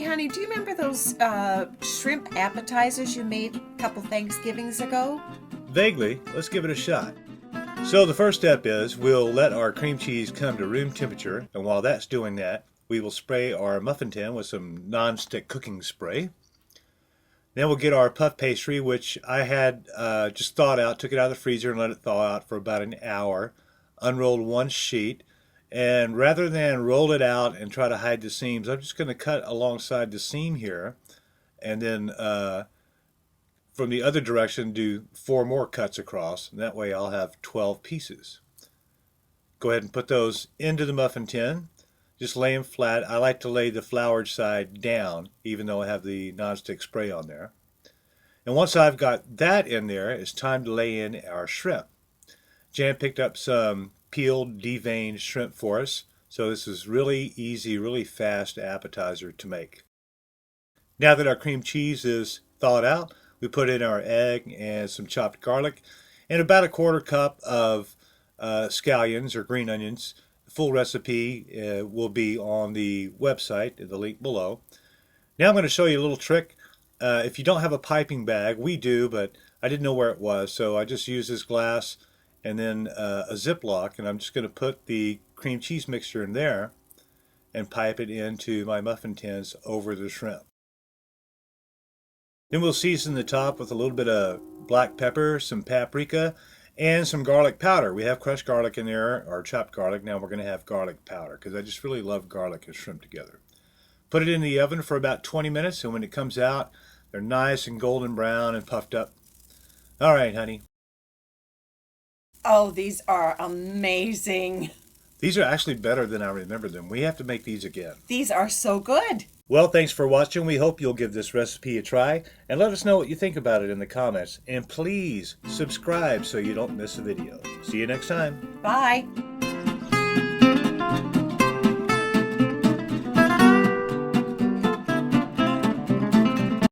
honey, do you remember those shrimp appetizers you made a couple Thanksgivings ago? Vaguely. Let's give it a shot. So the first step is we'll let our cream cheese come to room temperature, and while that's doing that, we will spray our muffin tin with some non-stick cooking spray. Then we'll get our puff pastry, which I had just thawed out, took it out of the freezer and let it thaw out for about an hour. Unrolled one sheet, and rather than roll it out and try to hide the seams, I'm just going to cut alongside the seam here, and then from the other direction do 4 more cuts across, and that way I'll have 12 pieces. Go ahead and put those into the muffin tin. Just lay them flat. I like to lay the floured side down, even though I have the nonstick spray on there. And once I've got that in there, it's time to lay in our shrimp. Jan picked up some peeled, deveined shrimp for us, so this is really easy, really fast appetizer to make. Now that our cream cheese is thawed out, we put in our egg and some chopped garlic and about a 1/4 cup of scallions or green onions. The full recipe will be on the website, the link below. Now I'm going to show you a little trick. If you don't have a piping bag, we do, but I didn't know where it was, so I just used this glass and then a Ziploc, and I'm just going to put the cream cheese mixture in there and pipe it into my muffin tins over the shrimp. Then we'll season the top with a little bit of black pepper, some paprika, and some garlic powder. We have crushed garlic in there, or chopped garlic. Now we're going to have garlic powder because I just really love garlic and shrimp together. Put it in the oven for about 20 minutes, and when it comes out, they're nice and golden brown and puffed up. All right, honey. Oh, these are amazing. These are actually better than I remember them. We have to make these again. These are so good. Well, thanks for watching. We hope you'll give this recipe a try and let us know what you think about it in the comments. And please subscribe so you don't miss a video. See you next time. Bye.